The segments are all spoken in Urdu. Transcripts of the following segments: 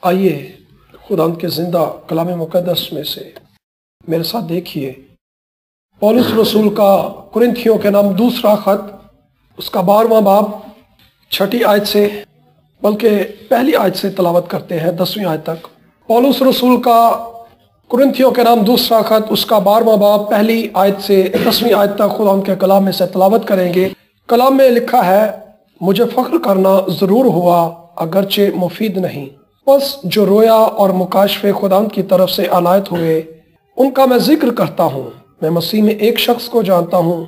آئیے خداوند کے زندہ کلام مقدس میں سے میرے ساتھ دیکھیے پولس رسول کا کرنتھیوں کے نام دوسرا خط، اس کا 12واں باب 6 آیت سے بلکہ پہلی آیت سے تلاوت کرتے ہیں 10ویں آیت تک۔ پولس رسول کا کرنتھیوں کے نام دوسرا خط، اس کا 12واں باب پہلی آیت سے 10ویں آیت تک خداوند کے کلام میں سے تلاوت کریں گے۔ کلام میں لکھا ہے، مجھے فخر کرنا ضرور ہوا اگرچہ مفید نہیں، بس جو رویا اور مکاشفے خداوند کی طرف سے عنایت ہوئے ان کا میں ذکر کرتا ہوں۔ میں مسیح میں ایک شخص کو جانتا ہوں،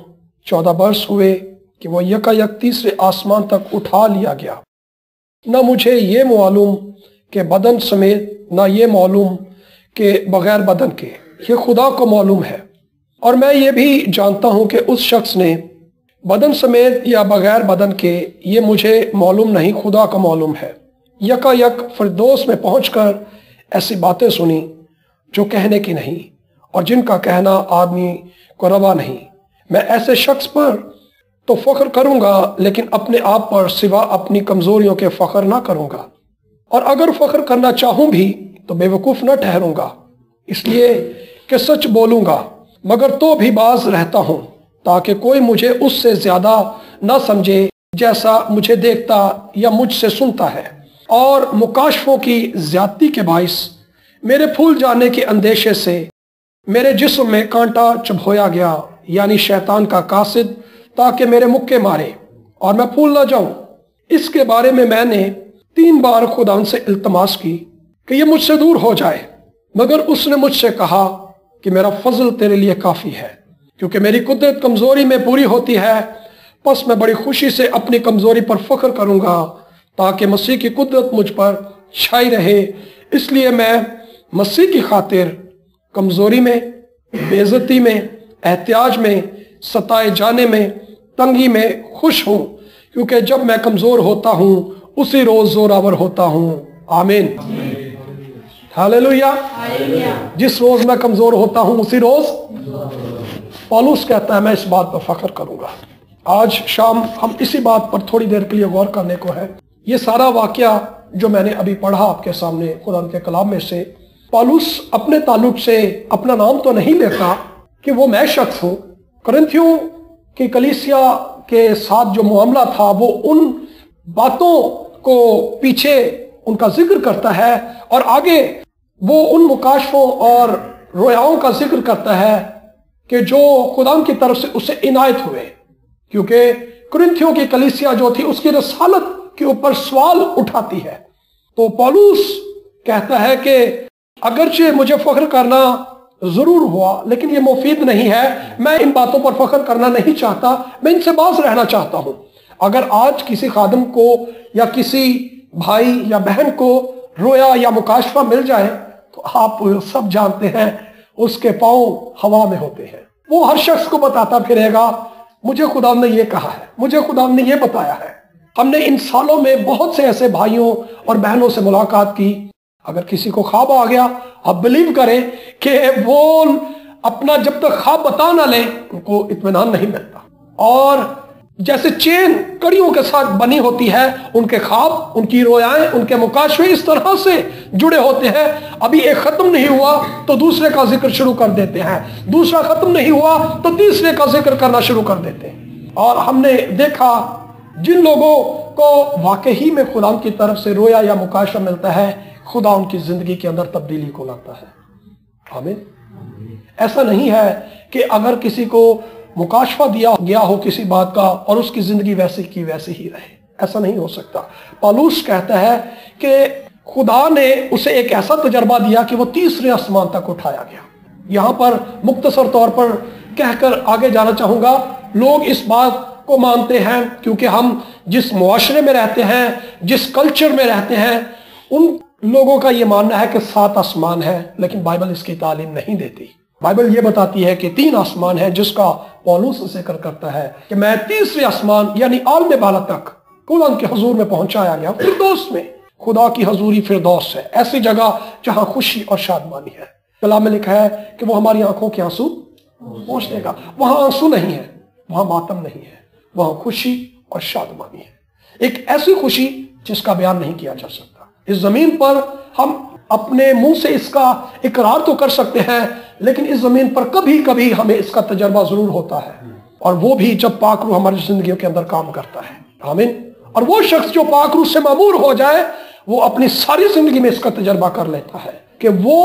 14 برس ہوئے کہ وہ یکایک تیسرے آسمان تک اٹھا لیا گیا۔ نہ مجھے یہ معلوم کہ بدن سمیت، نہ یہ معلوم کہ بغیر بدن کے، یہ خدا کو معلوم ہے۔ اور میں یہ بھی جانتا ہوں کہ اس شخص نے بدن سمیت یا بغیر بدن کے، یہ مجھے معلوم نہیں، خدا کو معلوم ہے، یکایک فردوس میں پہنچ کر ایسی باتیں سنی جو کہنے کی نہیں اور جن کا کہنا آدمی کو روا نہیں۔ میں ایسے شخص پر تو فخر کروں گا، لیکن اپنے آپ پر سوا اپنی کمزوریوں کے فخر نہ کروں گا، اور اگر فخر کرنا چاہوں بھی تو بے وقوف نہ ٹھہروں گا، اس لیے کہ سچ بولوں گا مگر تو بھی باز رہتا ہوں، تاکہ کوئی مجھے اس سے زیادہ نہ سمجھے جیسا مجھے دیکھتا یا مجھ سے سنتا ہے۔ اور مکاشفوں کی زیادتی کے باعث میرے پھول جانے کے اندیشے سے میرے جسم میں کانٹا چبھویا گیا، یعنی شیطان کا قاصد، تاکہ میرے مکے مارے اور میں پھول نہ جاؤں۔ اس کے بارے میں نے 3 بار خداوند سے التماس کی کہ یہ مجھ سے دور ہو جائے، مگر اس نے مجھ سے کہا کہ میرا فضل تیرے لیے کافی ہے، کیونکہ میری قدرت کمزوری میں پوری ہوتی ہے۔ پس میں بڑی خوشی سے اپنی کمزوری پر فخر کروں گا، تاکہ مسیح کی قدرت مجھ پر چھائی رہے۔ اس لیے میں مسیح کی خاطر کمزوری میں، بے عزتی میں، احتیاج میں، ستائے جانے میں، تنگی میں خوش ہوں، کیونکہ جب میں کمزور ہوتا ہوں اسی روز زوراور ہوتا ہوں۔ آمین، ہاللویا۔ جس روز میں کمزور ہوتا ہوں اسی روز پولس کہتا ہے میں اس بات پر فخر کروں گا۔ آج شام ہم اسی بات پر تھوڑی دیر کے لیے غور کرنے کو ہے۔ یہ سارا واقعہ جو میں نے ابھی پڑھا آپ کے سامنے قرآن کے کلام میں سے، پولس اپنے تعلق سے اپنا نام تو نہیں لیتا کہ وہ میں شخص ہوں۔ کرنتھیوں کی کلیسیا کے ساتھ جو معاملہ تھا وہ ان باتوں کو پیچھے ان کا ذکر کرتا ہے، اور آگے وہ ان مکاشفوں اور رویاؤں کا ذکر کرتا ہے کہ جو خدا کی طرف سے اسے عنایت ہوئے، کیونکہ کرنتھیوں کی کلیسیا جو تھی اس کی رسالت کے اوپر سوال اٹھاتی ہے۔ تو پولس کہتا ہے کہ اگرچہ مجھے فخر کرنا ضرور ہوا لیکن یہ مفید نہیں ہے، میں ان باتوں پر فخر کرنا نہیں چاہتا، میں ان سے باز رہنا چاہتا ہوں۔ اگر آج کسی خادم کو یا کسی بھائی یا بہن کو رویا یا مکاشفہ مل جائے تو آپ سب جانتے ہیں اس کے پاؤں ہوا میں ہوتے ہیں۔ وہ ہر شخص کو بتاتا پھرے گا مجھے خدا نے یہ کہا ہے، مجھے خدا نے یہ بتایا ہے۔ ہم نے ان سالوں میں بہت سے ایسے بھائیوں اور بہنوں سے ملاقات کی، اگر کسی کو خواب آ گیا آپ بلیو کریں کہ وہ اپنا جب تک خواب بتا نہ لیں ان کو اطمینان نہیں ملتا، اور جیسے چین کڑیوں کے ساتھ بنی ہوتی ہے، ان کے خواب، ان کی رویائیں، ان کے مکاشفے اس طرح سے جڑے ہوتے ہیں۔ ابھی ایک ختم نہیں ہوا تو دوسرے کا ذکر شروع کر دیتے ہیں، دوسرا ختم نہیں ہوا تو تیسرے کا ذکر کرنا شروع کر دیتے ہیں۔ اور ہم نے دیکھا جن لوگوں کو واقعی میں خدا کی طرف سے رویا یا مکاشفہ ملتا ہے، خدا ان کی زندگی کے اندر تبدیلی کو لاتا ہے۔ آمین۔ ایسا نہیں ہے کہ اگر کسی کو مکاشفہ دیا گیا ہو کسی بات کا اور اس کی زندگی ویسے کی ویسے ہی رہے، ایسا نہیں ہو سکتا۔ پولس کہتا ہے کہ خدا نے اسے ایک ایسا تجربہ دیا کہ وہ تیسرے آسمان تک اٹھایا گیا۔ یہاں پر مختصر طور پر کہہ کر آگے جانا چاہوں گا، لوگ اس بات کو مانتے ہیں کیونکہ ہم جس معاشرے میں رہتے ہیں، جس کلچر میں رہتے ہیں، ان لوگوں کا یہ ماننا ہے کہ 7 آسمان ہے، لیکن بائبل اس کی تعلیم نہیں دیتی۔ بائبل یہ بتاتی ہے کہ 3 آسمان ہے، جس کا پولس ذکر کرتا ہے کہ میں تیسرے آسمان یعنی عالم بالا تک خدا کے حضور میں پہنچایا گیا، فردوس میں۔ خدا کی حضوری فردوس ہے، ایسی جگہ جہاں خوشی اور شادمانی ہے۔ کلام میں لکھا ہے کہ وہ ہماری آنکھوں کے آنسو پوچھ دے گا۔ وہاں آنسو نہیں ہے، وہاں ماتم نہیں ہے، وہاں خوشی اور شادمانی ہے، ایک ایسی خوشی جس کا بیان نہیں کیا جا سکتا۔ اس زمین پر ہم اپنے منہ سے اس کا اقرار تو کر سکتے ہیں، لیکن اس زمین پر کبھی کبھی ہمیں اس کا تجربہ ضرور ہوتا ہے، اور وہ بھی جب پاک روح ہماری زندگیوں کے اندر کام کرتا ہے۔ آمین۔ اور وہ شخص جو پاک روح سے معمور ہو جائے وہ اپنی ساری زندگی میں اس کا تجربہ کر لیتا ہے کہ وہ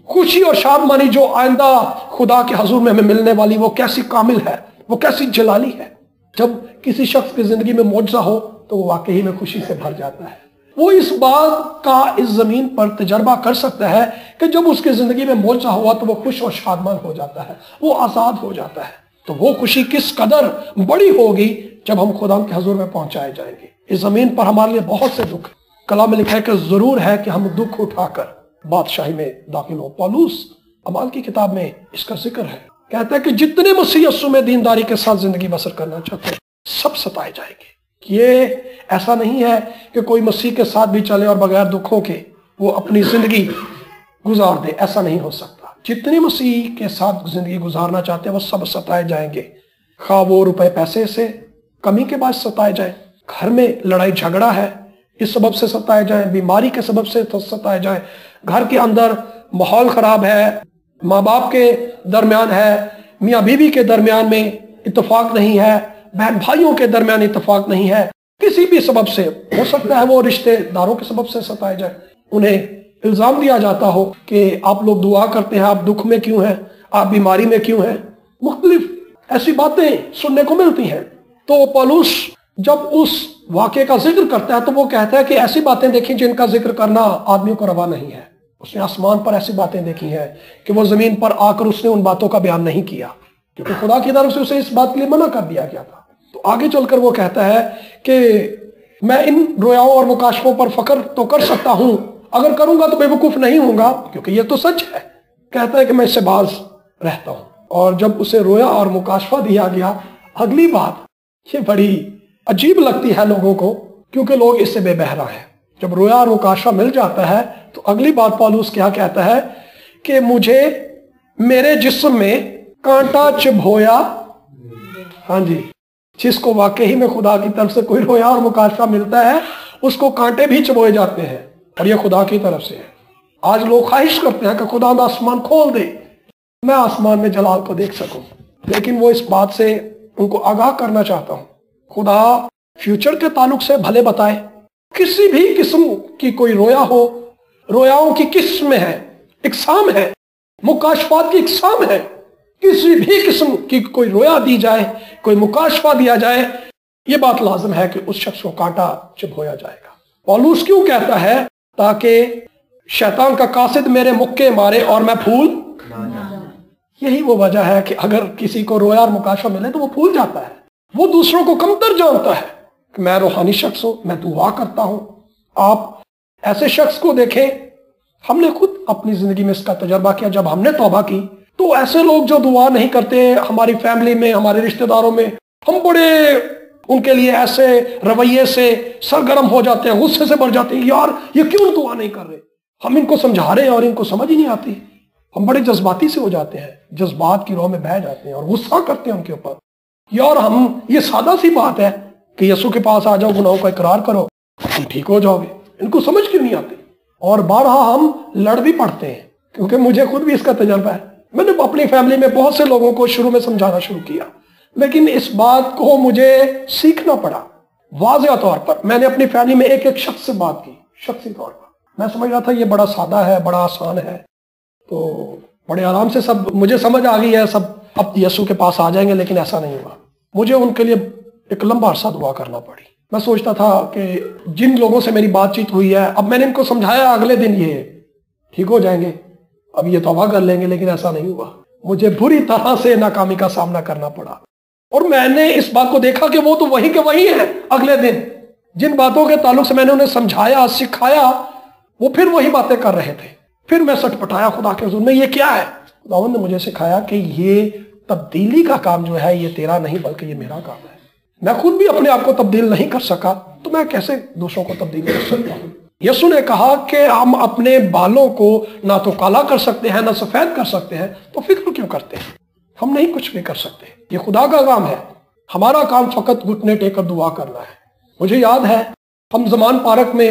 خوشی اور شادمانی جو آئندہ خدا کے حضور میں ہمیں ملنے والی وہ کیسی کامل ہے، وہ کیسی جلالی ہے۔ جب کسی شخص کی زندگی میں معجزہ ہو تو وہ واقعی میں خوشی سے بھر جاتا ہے۔ وہ اس بات کا اس زمین پر تجربہ کر سکتا ہے کہ جب اس کی زندگی میں معجزہ ہوا تو وہ خوش اور شادمان ہو جاتا ہے، وہ آزاد ہو جاتا ہے۔ تو وہ خوشی کس قدر بڑی ہوگی جب ہم خدا کے حضور میں پہنچائے جائیں گے۔ اس زمین پر ہمارے لیے بہت سے دکھ، کلام میں لکھا ہے کہ ضرور ہے کہ ہم دکھ اٹھا کر بادشاہی میں داخل ہو۔ پولس اعمال کی کتاب میں اس کا ذکر ہے، کہتا ہے کہ جتنے مسیح یسوع میں دینداری کے ساتھ زندگی بسر کرنا چاہتے ہیں سب ستائے جائیں گے۔ یہ ایسا نہیں ہے کہ کوئی مسیح کے ساتھ بھی چلے اور بغیر دکھوں کے وہ اپنی زندگی گزار دے، ایسا نہیں ہو سکتا۔ جتنے مسیح کے ساتھ زندگی گزارنا چاہتے ہیں وہ سب ستائے جائیں گے، خواہ وہ روپے پیسے سے کمی کے بعد ستائے جائیں، گھر میں لڑائی جھگڑا ہے اس سبب سے ستائے جائیں، بیماری کے سبب سے ستائے جائیں، گھر کے اندر ماحول خراب ہے، ماں باپ کے درمیان ہے، میاں بیوی کے درمیان میں اتفاق نہیں ہے، بہن بھائیوں کے درمیان اتفاق نہیں ہے، کسی بھی سبب سے ہو سکتا ہے وہ رشتے داروں کے سبب سے ستائے جائیں، انہیں الزام دیا جاتا ہو کہ آپ لوگ دعا کرتے ہیں، آپ دکھ میں کیوں ہیں، آپ بیماری میں کیوں ہیں، مختلف ایسی باتیں سننے کو ملتی ہیں۔ تو پولس جب اس واقعے کا ذکر کرتا ہے تو وہ کہتا ہے کہ ایسی باتیں دیکھیں جن کا ذکر کرنا آدمیوں کو روا نہیں ہے۔ اس نے آسمان پر ایسی باتیں دیکھی ہیں کہ وہ زمین پر آ کر اس نے ان باتوں کا بیان نہیں کیا، کیونکہ خدا کی طرف سے اسے اس بات کے لیے منع کر دیا گیا تھا۔ تو آگے چل کر وہ کہتا ہے کہ میں ان رویاؤں اور مکاشفوں پر فخر تو کر سکتا ہوں، اگر کروں گا تو بے وقوف نہیں ہوں گا، کیونکہ یہ تو سچ ہے۔ کہتا ہے کہ میں اس سے باز رہتا ہوں۔ اور جب اسے رویا اور مکاشفہ دیا گیا، اگلی بات یہ بڑی عجیب لگتی ہے لوگوں کو، کیونکہ لوگ اس سے بے بہرا ہیں۔ جب رویا اور مکاشفہ مل جاتا ہے تو اگلی بات پولس کیا کہتا ہے کہ مجھے میرے جسم میں کانٹا چبھویا، ہاں جی، جس کو واقعی میں خدا کی طرف سے کوئی رویا اور مکاشفہ ملتا ہے اس کو کانٹے بھی چبھوئے جاتے ہیں، اور یہ خدا کی طرف سے ہے۔ آج لوگ خواہش کرتے ہیں کہ خدا میں آسمان کھول دے، میں آسمان میں جلال کو دیکھ سکوں، لیکن وہ اس بات سے ان کو آگاہ کرنا چاہتا ہوں، خدا فیوچر کے تعلق سے بھلے بتائے، کسی بھی قسم کی کوئی رویا ہو، رویاؤں کی قسم ہے، اقسام ہے، مکاشفات کی اقسام ہے، کسی بھی قسم کی کوئی رویا دی جائے، کوئی مکاشفہ دیا جائے، یہ بات لازم ہے کہ اس شخص کو کانٹا چبھویا جائے گا۔ پولس کیوں کہتا ہے؟ تاکہ شیطان کا قاصد میرے مکے مارے اور میں پھول نہ جاؤں۔ یہی وہ وجہ ہے کہ اگر کسی کو رویا اور مکاشفہ ملے تو وہ پھول جاتا ہے، وہ دوسروں کو کمتر جانتا ہے کہ میں روحانی شخص ہوں، میں دعا کرتا ہوں۔ آپ ایسے شخص کو دیکھیں، ہم نے خود اپنی زندگی میں اس کا تجربہ کیا، جب ہم نے توبہ کی تو ایسے لوگ جو دعا نہیں کرتے، ہماری فیملی میں، ہمارے رشتہ داروں میں، ہم بڑے ان کے لیے ایسے رویے سے سرگرم ہو جاتے ہیں، غصے سے بھر جاتے ہیں، یار یہ کیوں دعا نہیں کر رہے، ہم ان کو سمجھا رہے ہیں اور ان کو سمجھ ہی نہیں آتی، ہم بڑے جذباتی سے ہو جاتے ہیں، جذبات کی راہ میں بہہ جاتے ہیں اور غصہ کرتے ہیں ان کے اوپر۔ یار ہم یہ سادہ سی بات ہے کہ یسوع کے پاس آ جاؤ، گناہوں کا اقرار کرو، تم ٹھیک ہو جاؤ گے، ان کو سمجھ کیوں نہیں آتی؟ اور بارہا ہم لڑ بھی پڑتے ہیں، کیونکہ مجھے خود بھی اس کا تجربہ ہے۔ میں نے اپنی فیملی میں بہت سے لوگوں کو شروع میں سمجھانا شروع کیا، لیکن اس بات کو مجھے سیکھنا پڑا واضح طور پر۔ میں نے اپنی فیملی میں ایک ایک شخص سے بات کی، شخصی طور پر۔ میں سمجھ رہا تھا یہ بڑا سادہ ہے، بڑا آسان ہے، تو بڑے آرام سے سب مجھے سمجھ آ گئی ہے، سب اب یسوع کے پاس آ جائیں گے، لیکن ایسا نہیں ہوا۔ مجھے ان کے لیے ایک لمبا عرصہ دعا کرنا پڑی۔ میں سوچتا تھا کہ جن لوگوں سے میری بات چیت ہوئی ہے، اب میں نے ان کو سمجھایا، اگلے دن یہ ٹھیک ہو جائیں گے، اب یہ توبہ کر لیں گے، لیکن ایسا نہیں ہوا۔ مجھے بری طرح سے ناکامی کا سامنا کرنا پڑا، اور میں نے اس بات کو دیکھا کہ وہ تو وہی کے وہی ہیں۔ اگلے دن جن باتوں کے تعلق سے میں نے انہیں سمجھایا، سکھایا، وہ پھر وہی باتیں کر رہے تھے۔ پھر میں سٹ پٹایا خدا کے حضور میں، یہ کیا ہے؟ خداوند نے مجھے سکھایا کہ یہ تبدیلی کا کام جو ہے یہ تیرا نہیں بلکہ یہ میرا کام ہے۔ میں خود بھی اپنے آپ کو تبدیل نہیں کر سکا، تو میں کیسے دوسروں کو تبدیل کر سکتا ہوں؟ یسوع نے کہا کہ ہم اپنے بالوں کو نہ تو کالا کر سکتے ہیں نہ سفید کر سکتے ہیں، تو فکر کیوں کرتے ہیں؟ ہم نہیں کچھ بھی کر سکتے، یہ خدا کا کام ہے۔ ہمارا کام فقط گھٹنے ٹیک کر دعا کرنا ہے۔ مجھے یاد ہے ہم زمان پارک میں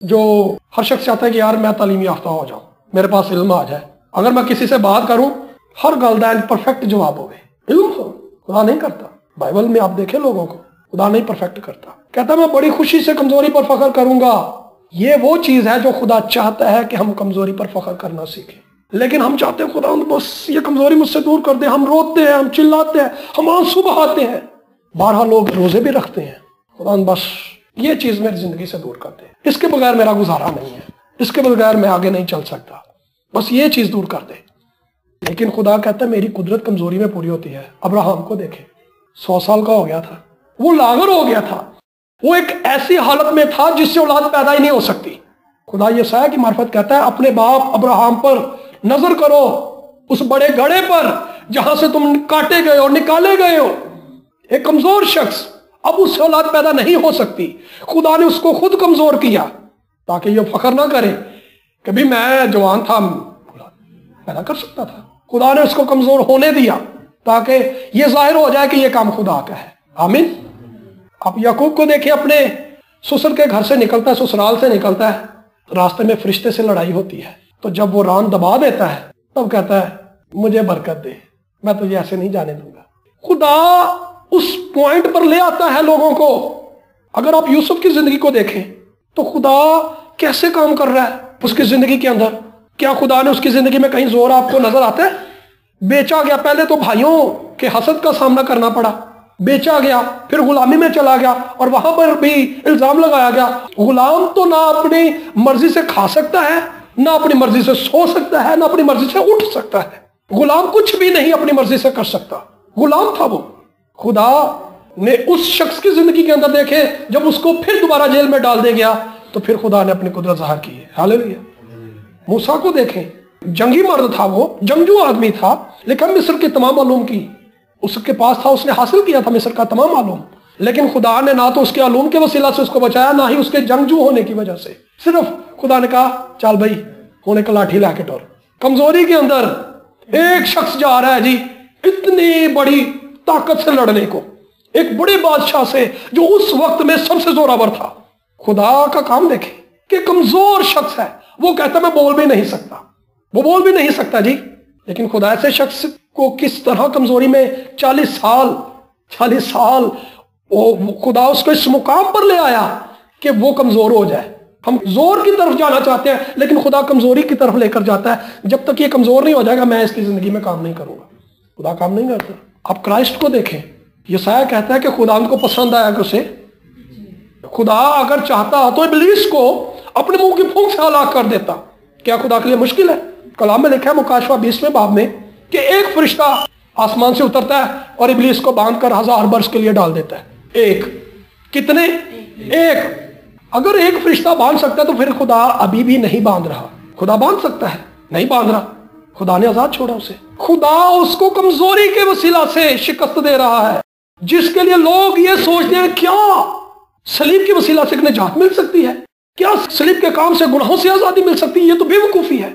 جو ہر شخص چاہتا ہے کہ یار میں تعلیم یافتہ ہو جاؤں، میرے پاس علم آ جائے، اگر میں کسی سے بات کروں ہر گل دا پرفیکٹ جواب ہوئے، علم ہو، خدا نہیں کرتا۔ بائبل میں آپ دیکھیں لوگوں کو، خدا نہیں پرفیکٹ کرتا۔ کہتا میں بڑی خوشی سے کمزوری پر فخر کروں گا۔ یہ وہ چیز ہے جو خدا چاہتا ہے کہ ہم کمزوری پر فخر کرنا سیکھیں، لیکن ہم چاہتے ہیں خدا بس یہ کمزوری مجھ سے دور کر دے، ہم روتے ہیں، ہم چلاتے ہیں، ہم آنسو بہاتے ہیں، بارہا لوگ روزے بھی رکھتے ہیں، خدا بس یہ چیز میری زندگی سے دور کر دے، اس کے بغیر میرا گزارا نہیں ہے، اس کے بغیر میں آگے نہیں چل سکتا، بس یہ چیز دور کر دے۔ لیکن خدا کہتا ہے میری قدرت کمزوری میں پوری ہوتی ہے۔ ابراہم کو دیکھیں، 100 سال کا ہو گیا تھا، وہ لاغر ہو گیا تھا، وہ ایک ایسی حالت میں تھا جس سے اولاد پیدا ہی نہیں ہو سکتی۔ خدا یسایہ کی معرفت کہتا ہے اپنے باپ ابراہم پر نظر کرو، اس بڑے گڑھے پر جہاں سے تم کاٹے گئے ہو، نکالے گئے ہو، ایک کمزور شخص، اب اس سے اولاد پیدا نہیں ہو سکتی۔ خدا نے اس کو خود کمزور کیا تاکہ یہ فخر نہ کرے کہ بھی میں جوان تھا، پیدا کر سکتا تھا۔ خدا نے اس کو کمزور ہونے دیا تاکہ یہ ظاہر ہو جائے کہ یہ کام خدا کا ہے۔ آمین۔ آپ یعقوب کو دیکھیں، اپنے سسر کے گھر سے نکلتا ہے، سسرال سے نکلتا ہے، راستے میں فرشتے سے لڑائی ہوتی ہے، تو جب وہ ران دبا دیتا ہے تب کہتا ہے مجھے برکت دے، میں تجھے ایسے نہیں جانے دوں گا۔ خدا اس پوائنٹ پر لے آتا ہے لوگوں کو۔ اگر آپ یوسف کی زندگی کو دیکھیں تو خدا کیسے کام کر رہا ہے اس کی زندگی کے اندر۔ کیا خدا نے اس کی زندگی میں کہیں زور آپ کو نظر آتا ہے؟ بیچا گیا، پہلے تو بھائیوں کے حسد کا سامنا کرنا پڑا، بیچا گیا، پھر غلامی میں چلا گیا اور وہاں پر بھی الزام لگایا گیا۔ غلام تو نہ اپنی مرضی سے کھا سکتا ہے، نہ اپنی مرضی سے سو سکتا ہے، نہ اپنی مرضی سے اٹھ سکتا ہے۔ غلام کچھ بھی نہیں اپنی مرضی سے کر سکتا، غلام تھا وہ۔ خدا نے اس شخص کی زندگی کے اندر دیکھے، جب اس کو پھر دوبارہ جیل میں ڈال دیا گیا تو پھر خدا نے اپنی قدرت ظاہر کی ہے۔ ہاللیلویا۔ موسیٰ کو دیکھیں، جنگی مرد تھا، وہ جنگجو آدمی تھا، لیکن مصر کے تمام علوم کی اس کے پاس تھا، اس نے حاصل کیا تھا مصر کا تمام علوم، لیکن خدا نے نہ تو اس کے علوم کے وسیلہ سے اس کو بچایا، نہ ہی اس کے جنگجو ہونے کی وجہ سے۔ صرف خدا نے کہا چل بھائی ہونے کا لاٹھی لا کے ٹور۔ کمزوری کے اندر ایک شخص جا رہا ہے جی اتنی بڑی طاقت سے لڑنے کو، ایک بڑے بادشاہ سے جو اس وقت میں سب سے زوراور تھا۔ خدا کا کام دیکھیں کہ کمزور شخص ہے، وہ کہتا میں بول بھی نہیں سکتا، وہ بول بھی نہیں سکتا جی، لیکن خدا ایسے شخص کو کس طرح کمزوری میں 40 سال خدا اس کو اس مقام پر لے آیا کہ وہ کمزور ہو جائے۔ ہم زور کی طرف جانا چاہتے ہیں لیکن خدا کمزوری کی طرف لے کر جاتا ہے۔ جب تک یہ کمزور نہیں ہو جائے گا میں اس کی زندگی میں کام نہیں کروں گا۔ خدا کام نہیں کرتا۔ آپ کرائسٹ کو دیکھیں، یسایہ کہتا ہے کہ خدا ان کو پسند آیا کہ اسے، خدا اگر چاہتا تو ابلیس کو اپنے منہ کی پھونک سے ہلاک کر دیتا۔ کیا خدا کے لیے مشکل ہے؟ کلام میں لکھا ہے مکاشفہ 20ویں باب میں کہ ایک فرشتہ آسمان سے اترتا ہے اور ابلیس کو باندھ کر 1000 برس کے لیے ڈال دیتا ہے۔ ایک کتنے؟ ایک۔ اگر ایک فرشتہ باندھ سکتا ہے تو پھر خدا ابھی بھی نہیں باندھ رہا۔ خدا باندھ سکتا ہے، نہیں باندھ رہا، خدا نے آزاد چھوڑا اسے۔ خدا اس کو کمزوری کے وسیلہ سے شکست دے رہا ہے، جس کے لیے لوگ یہ سوچتے ہیں کیا صلیب کے وسیلہ سے نجات مل سکتی ہے، کیا صلیب کے کام سے گناہوں سے آزادی مل سکتی ہے، یہ تو بے وقوفی ہے۔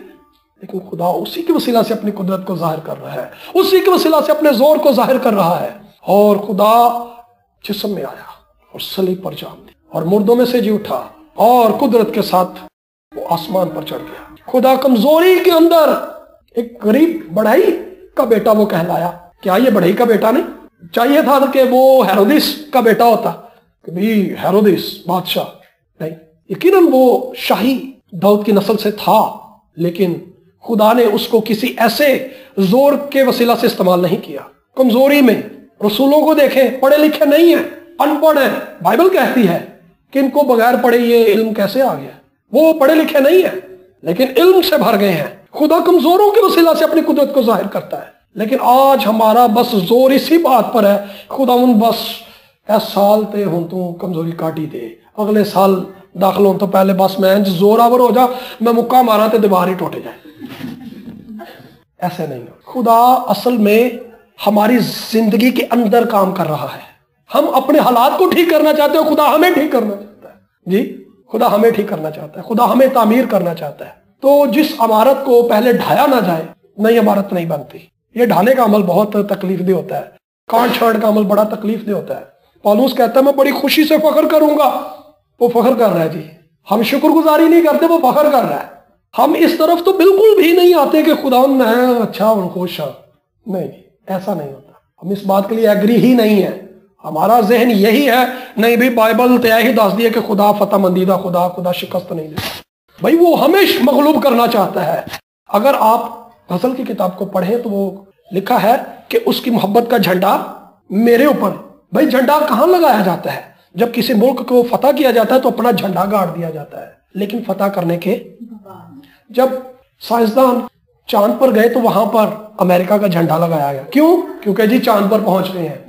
لیکن خدا اسی کے وسیلہ سے اپنی قدرت کو ظاہر کر رہا ہے، اسی کے وسیلہ سے اپنے زور کو ظاہر کر رہا ہے۔ اور خدا جسم میں آیا اور صلیب پر جان دی اور مردوں میں سے جی اٹھا اور قدرت کے ساتھ وہ آسمان پر چڑھ گیا۔ خدا کمزوری کے اندر ایک غریب بڑھئی کا بیٹا وہ کہلایا۔ کیا یہ بڑھئی کا بیٹا نہیں؟ چاہیے تھا کہ وہ ہیرودیس کا بیٹا ہوتا، کہ بھی ہیرودیس بادشاہ نہیں، یقیناً وہ شاہی داؤد کی نسل سے تھا، لیکن خدا نے اس کو کسی ایسے زور کے وسیلہ سے استعمال نہیں کیا۔ کمزوری میں رسولوں کو دیکھیں، پڑھے لکھے نہیں ہیں، ان پڑھ ہیں۔ بائبل کہتی ہے کہ ان کو بغیر پڑھے یہ علم کیسے آ گیا؟ وہ پڑھے لکھے نہیں ہیں لیکن علم سے بھر گئے ہیں۔ خدا کمزوروں کے وسیلہ سے اپنی قدرت کو ظاہر کرتا ہے، لیکن آج ہمارا بس زور اسی بات پر ہے، خدا ان بس اے سال تے ہوں تو کمزوری کاٹی دے، اگلے سال داخل ہوں تو پہلے بس میں زور آور ہو جا، میں مکہ مارا تے دیوار ہی ٹوٹے جائے۔ ایسے نہیں ہو۔ خدا اصل میں ہماری زندگی کے اندر کام کر رہا ہے۔ ہم اپنے حالات کو ٹھیک کرنا چاہتے ہیں، خدا ہمیں ٹھیک کرنا چاہتا ہے۔ جی خدا ہمیں ٹھیک کرنا چاہتا ہے، خدا ہمیں تعمیر کرنا چاہتا ہے۔ تو جس عمارت کو پہلے ڈھایا نہ جائے نئی عمارت نہیں بنتی۔ یہ ڈھانے کا عمل بہت تکلیف دہ ہوتا ہے، کانٹ چھانٹ کا عمل بڑا تکلیف دہ ہوتا ہے۔ پالوس کہتا ہے میں بڑی خوشی سے فخر کروں گا، وہ فخر کر رہا ہے جی، ہم شکر گزاری نہیں کرتے، وہ فخر کر رہا ہے۔ ہم اس طرف تو بالکل بھی نہیں آتے کہ خدا میں اچھا اور خوش ہوں، نہیں، ایسا نہیں ہوتا۔ ہم اس بات کے لیے ایگری ہی نہیں ہے۔ ہمارا ذہن یہی ہے، نہیں بھی بائبل تو یہی دس دیا کہ خدا فتح مندیدہ، خدا شکست نہیں دیتا۔ بھائی وہ ہمیں مغلوب کرنا چاہتا ہے۔ اگر آپ غزل کی کتاب کو پڑھیں تو وہ لکھا ہے کہ اس کی محبت کا جھنڈا میرے اوپر۔ بھائی جھنڈا کہاں لگایا جاتا ہے؟ جب کسی ملک کو فتح کیا جاتا ہے تو اپنا جھنڈا گاڑ دیا جاتا ہے، لیکن فتح کرنے کے جب سائنسدان چاند پر گئے تو وہاں پر امریکہ کا جھنڈا لگایا گیا۔ کیوں؟ کیونکہ جی چاند پر پہنچ رہے ہیں۔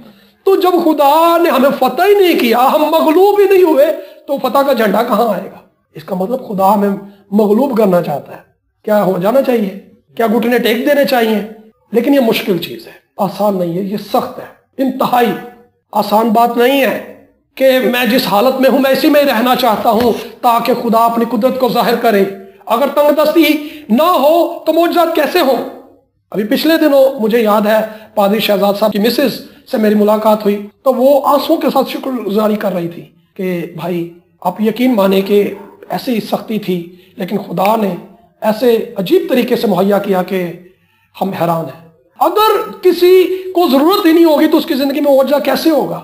تو جب خدا نے ہمیں فتح ہی نہیں کیا، ہم مغلوب ہی نہیں ہوئے، تو فتح کا جھنڈا کہاں آئے گا؟ اس کا مطلب خدا ہمیں مغلوب کرنا چاہتا ہے۔ کیا ہو جانا چاہیے؟ کیا گھٹنے ٹیک دینے چاہیے؟ لیکن یہ مشکل چیز ہے، آسان نہیں ہے، یہ سخت ہے، انتہائی آسان بات نہیں ہے کہ میں جس حالت میں ہوں میں اسی میں رہنا چاہتا ہوں تاکہ خدا اپنی قدرت کو ظاہر کرے۔ اگر تنگ دستی نہ ہو تو معجزات کیسے ہوں؟ ابھی پچھلے دنوں مجھے یاد ہے پادری شہزاد صاحب کی مسز سے میری ملاقات ہوئی تو وہ آنسوں کے ساتھ شکر گزاری کر رہی تھی کہ بھائی آپ یقین مانے کہ ایسی سختی تھی لیکن خدا نے ایسے عجیب طریقے سے مہیا کیا کہ ہم حیران ہیں۔ اگر کسی کو ضرورت ہی نہیں ہوگی تو اس کی زندگی میں معجزہ کیسے ہوگا؟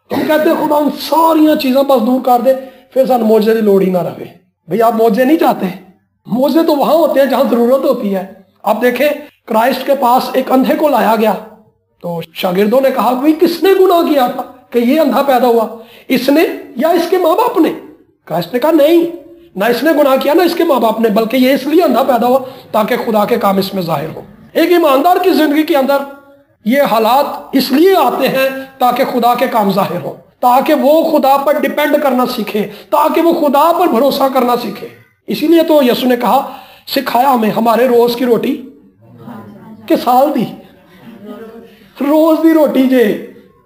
ہم کہتے ہیں خدا ان ساری چیزیں بس دور کر دے پھر سان معجزے کی لوڑ ہی نہ رہے۔ بھئی آپ معجزے نہیں چاہتے، معجزے تو وہاں ہوتے ہیں جہاں ضرورت ہوتی ہے۔ آپ دیکھیں کرائسٹ کے پاس ایک اندھے کو لایا گیا تو شاگردوں نے کہا بھئی کس نے گناہ کیا تھا کہ یہ اندھا پیدا ہوا، اس نے یا اس کے ماں باپ نے؟ کرائسٹ نے کہا نہیں، نہ اس نے گناہ کیا نہ اس کے ماں باپ نے، بلکہ یہ اس لیے اندھا پیدا ہوا تاکہ خدا کے کام اس میں ظاہر ہو۔ ایک ایماندار کی زندگی کے اندر یہ حالات اس لیے آتے ہیں تاکہ خدا کے کام ظاہر ہو، تاکہ وہ خدا پر ڈیپینڈ کرنا سیکھے، تاکہ وہ خدا پر بھروسہ کرنا سیکھے۔ اسی لیے تو یسوع نے کہا سکھایا ہمیں ہمارے روز کی روٹی کہ سال دی روز دی روٹی جے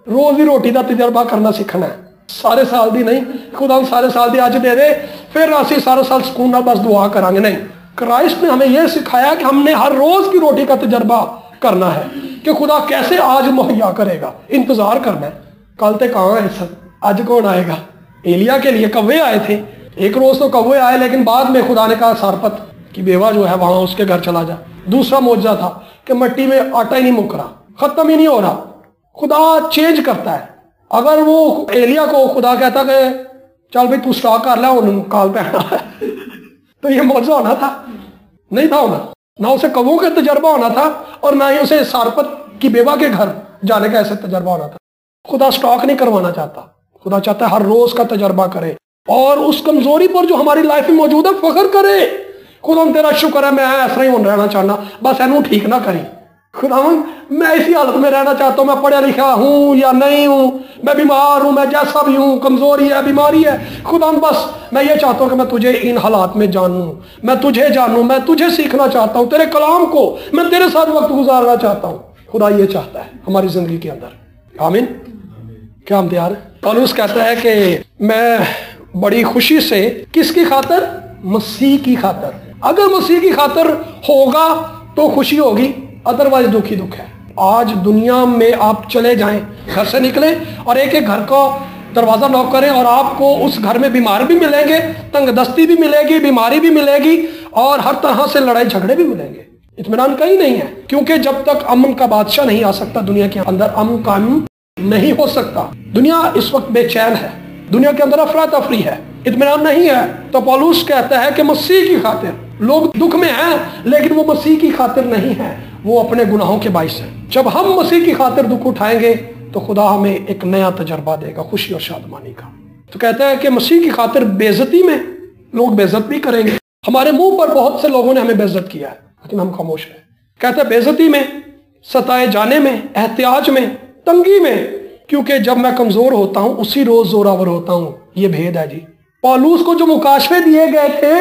روز دی روٹی دا تجربہ کرنا سیکھنا ہے، سارے سال دی نہیں۔ خدا سارے سال دی آج دے دے پھر اسی سارے سال سکون نہ بس دعا کرانگے، نہیں۔ کرائسٹ نے ہمیں یہ سکھایا کہ ہم نے ہر روز کی روٹی کا تجربہ کرنا ہے کہ خدا کیسے آج مہیا کرے گا، انتظار کرنا ہے۔ کل تے کہاں ہے سب، آج کون آئے گا؟ ایلیا کے لیے کوے آئے تھے، ایک روز تو کوے آئے لیکن بعد میں خدا نے کہا سارپت کی بیوہ جو ہے وہاں اس کے گھر چلا جا۔ دوسرا معجزہ تھا کہ مٹی میں آٹا ہی نہیں مک رہا، ختم ہی نہیں ہو رہا۔ خدا چینج کرتا ہے۔ اگر وہ ایلیا کو خدا کہتا کہ چل بھائی تو سٹاک کر لے انہوں کال پہنا ہے تو یہ معجزہ ہونا تھا؟ نہیں تھا ہونا، نہ اسے کووں کا تجربہ ہونا تھا اور نہ ہی اسے سارپت کی بیوہ کے گھر جانے کا ایسا تجربہ ہونا تھا۔ خدا سٹاک نہیں کروانا چاہتا، خدا چاہتا ہے ہر روز کا تجربہ کرے اور اس کمزوری پر جو ہماری لائف میں موجود ہے فخر کرے۔ خدا تیرا شکر ہے میں ایسا ہی رہنا چاہنا، بس اینو ٹھیک نہ کریں۔ خدا میں اسی حالت میں رہنا چاہتا ہوں، میں پڑھا لکھا ہوں یا نہیں ہوں، میں بیمار ہوں، میں جیسا بھی ہوں، کمزوری ہے، بیماری ہے، خدا بس میں یہ چاہتا ہوں کہ میں تجھے ان حالات میں جانوں، میں تجھے جانوں، میں تجھے سیکھنا چاہتا ہوں، تیرے کلام کو میں تیرے ساتھ وقت گزارنا چاہتا ہوں۔ خدا یہ چاہتا ہے ہماری زندگی کے اندر۔ آمین۔ کیا ہم تیار ہیں؟ پولس کہتا ہے کہ میں بڑی خوشی سے کس کی خاطر؟ مسیح کی خاطر۔ اگر مسیح کی خاطر ہوگا تو خوشی ہوگی، ادروائز دکھ ہی دکھ ہے۔ آج دنیا میں آپ چلے جائیں، گھر سے نکلیں اور ایک ایک گھر کو دروازہ نوک کریں اور آپ کو اس گھر میں بیمار بھی ملیں گے، تنگ دستی بھی ملے گی، بیماری بھی ملے گی اور ہر طرح سے لڑائی جھگڑے بھی ملیں گے۔ اطمینان کہیں نہیں ہے، کیونکہ جب تک امن کا بادشاہ نہیں آ سکتا دنیا کے اندر امن قائم نہیں ہو سکتا۔ دنیا اس وقت بے چین ہے، دنیا کے اندر افراتفری ہے، اطمینان نہیں ہے۔ تو پولس کہتا ہے کہ مسیح کی خاطر لوگ دکھ میں ہیں لیکن وہ مسیح کی خاطر نہیں ہے، وہ اپنے گناہوں کے باعث ہے۔ جب ہم مسیح کی خاطر دکھ اٹھائیں گے تو خدا ہمیں ایک نیا تجربہ دے گا خوشی اور شادمانی کا۔ تو کہتا ہے کہ مسیح کی خاطر بے عزتی میں لوگ بے عزت بھی کریں گے۔ ہمارے منہ پر بہت سے لوگوں نے ہمیں بے عزت کیا ہے لیکن ہم خاموش ہیں۔ کہتا ہے بے عزتی میں، ستائے جانے میں، احتیاج میں، تنگی میں، کیونکہ جب میں کمزور ہوتا ہوں اسی روز زوراور ہوتا ہوں۔ یہ بھید ہے جی۔ پولس کو جو مکاشفے دیے گئے تھے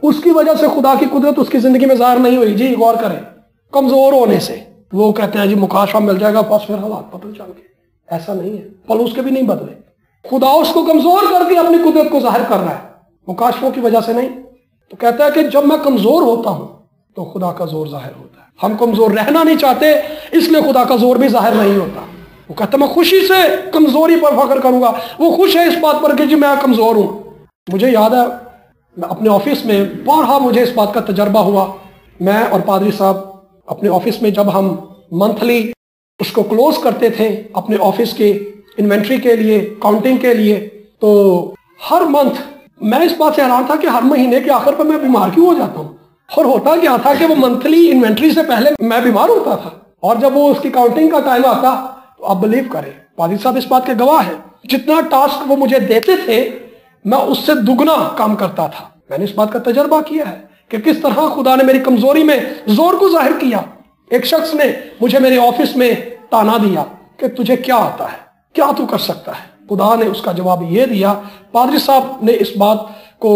اس کی وجہ سے خدا کی قدرت اس کی زندگی میں ظاہر نہیں ہوئی جی، غور کریں۔ کمزور ہونے سے وہ کہتے ہیں جی مکاشفہ مل جائے گا بس پھر حالات بدل جائیں گے، ایسا نہیں ہے۔ پولس کے بھی نہیں بدلے، خدا اس کو کمزور کر کے اپنی قدرت کو ظاہر کر رہا ہے، مکاشفوں کی وجہ سے نہیں۔ تو کہتا ہے کہ جب میں کمزور ہوتا ہوں تو خدا کا زور ظاہر ہوتا ہے۔ ہم کمزور رہنا نہیں چاہتے اس لیے خدا کا زور بھی ظاہر نہیں ہوتا۔ وہ کہتا ہے میں خوشی سے کمزوری پر فخر کروں گا، وہ خوش ہے اس بات پر کہ جی میں کمزور ہوں۔ مجھے یاد ہے میں اپنے آفس میں بارہا مجھے اس بات کا تجربہ ہوا. میں اور پادری صاحب اپنے آفس میں جب ہم منتھلی اس کو کلوز کرتے تھے اپنے آفس کے انوینٹری کے لیے، کاؤنٹنگ کے لیے، تو ہر منتھ میں اس بات سے حیران تھا کہ ہر مہینے کے آخر پر میں بیمار کیوں ہو جاتا ہوں. اور ہوتا کیا تھا کہ وہ منتھلی انوینٹری سے پہلے میں بیمار ہوتا تھا، اور جب وہ اس کی کاؤنٹنگ کا ٹائم آتا تو آپ بلیو کریں، پادری صاحب اس بات کے گواہ ہیں، جتنا ٹاسک وہ مجھے دیتے تھے میں اس سے دگنا کام کرتا تھا. میں نے اس بات کا تجربہ کیا ہے کہ کس طرح خدا نے میری کمزوری میں زور کو ظاہر کیا. ایک شخص نے مجھے میرے آفس میں تانا دیا کہ تجھے کیا آتا ہے، کیا تو کر سکتا ہے. خدا نے اس کا جواب یہ دیا، پادری صاحب نے اس بات کو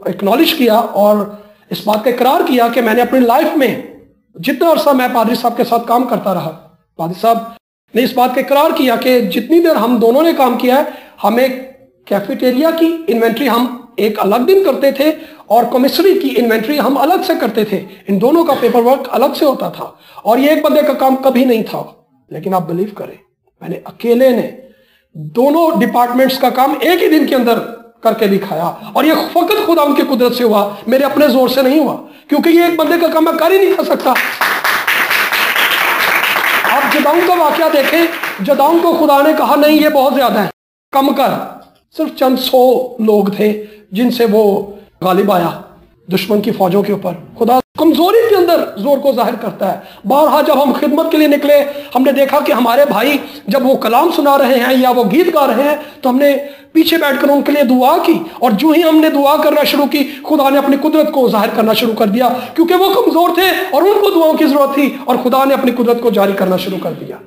اکنالج کیا اور اس بات کا اقرار کیا کہ میں نے اپنی لائف میں جتنا عرصہ میں پادری صاحب کے ساتھ کام کرتا رہا، پادری صاحب نے اس بات کا اقرار کیا کہ جتنی دیر ہم دونوں نے کام کیا ہے، ہمیں کیفیٹیریا کی انوینٹری ہم ایک الگ دن کرتے تھے اور کمیسری کی انوینٹری ہم الگ سے کرتے تھے. ان دونوں کا پیپر ورک الگ سے ہوتا تھا اور یہ ایک بندے کا کام کبھی نہیں تھا. لیکن آپ بلیو کریں، میں نے اکیلے نے دونوں ڈپارٹمنٹس کا کام ایک ہی دن کے اندر کر کے دکھایا، اور یہ فقط خدا ان کی قدرت سے ہوا، میرے اپنے زور سے نہیں ہوا، کیونکہ یہ ایک بندے کا کام میں کر ہی نہیں کر سکتا. آپ جداؤں کا واقعہ دیکھیں، جداؤں کو خدا نے کہا نہیں یہ بہت زیادہ ہے، کم کر. صرف چند 100 لوگ تھے جن سے وہ غالب آیا دشمن کی فوجوں کے اوپر. خدا کمزوری کے اندر زور کو ظاہر کرتا ہے. بارہا جب ہم خدمت کے لیے نکلے، ہم نے دیکھا کہ ہمارے بھائی جب وہ کلام سنا رہے ہیں یا وہ گیت گا رہے ہیں تو ہم نے پیچھے بیٹھ کر ان کے لیے دعا کی، اور جو ہی ہم نے دعا کرنا شروع کی خدا نے اپنی قدرت کو ظاہر کرنا شروع کر دیا، کیونکہ وہ کمزور تھے اور ان کو دعاؤں کی ضرورت تھی، اور خدا نے اپنی قدرت کو جاری کرنا شروع کر دیا.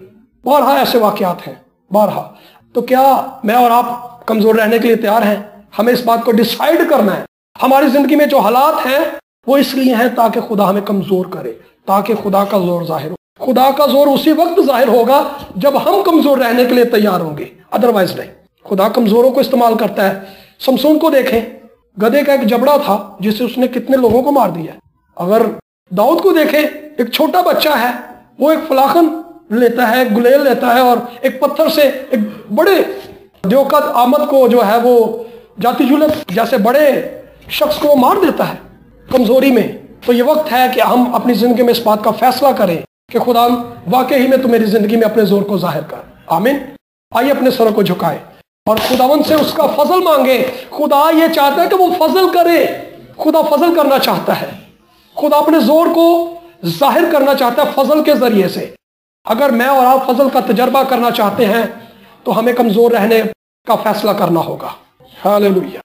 بارہا ایسے واقعات ہیں، بارہا. تو کیا میں اور آپ کمزور رہنے کے لیے تیار ہیں؟ ہمیں اس بات کو ڈیسائیڈ کرنا ہے. ہماری زندگی میں جو حالات ہیں وہ اس لیے ہیں تاکہ خدا ہمیں کمزور کرے، تاکہ خدا کا زور ظاہر ہو. خدا کا زور اسی وقت ظاہر ہوگا جب ہم کمزور رہنے کے لیے تیار ہوں گے، ادروائز نہیں. خدا کمزوروں کو استعمال کرتا ہے. سمسون کو دیکھیں، گدھے کا ایک جبڑا تھا جس سے اس نے کتنے لوگوں کو مار دیا. اگر داؤد کو دیکھیں، ایک چھوٹا بچہ ہے، وہ ایک فلاخن لیتا ہے، گلیل لیتا ہے، اور ایک پتھر سے ایک بڑے دیوقت آمد کو جو ہے وہ جاتی جولت جیسے بڑے شخص کو مار دیتا ہے کمزوری میں. تو یہ وقت ہے کہ ہم اپنی زندگی میں اس بات کا فیصلہ کریں کہ خدا واقعی میں تو میری زندگی میں اپنے زور کو ظاہر کر. آمین. آئیے اپنے سروں کو جھکائیں اور خداوند سے اس کا فضل مانگے. خدا یہ چاہتا ہے کہ وہ فضل کرے. خدا فضل کرنا چاہتا ہے. خدا اپنے زور کو ظاہر کرنا چاہتا ہے فضل کے ذریعے سے. اگر میں اور آپ فضل کا تجربہ کرنا چاہتے ہیں تو ہمیں کمزور رہنے کا فیصلہ کرنا ہوگا. ہاللویہ.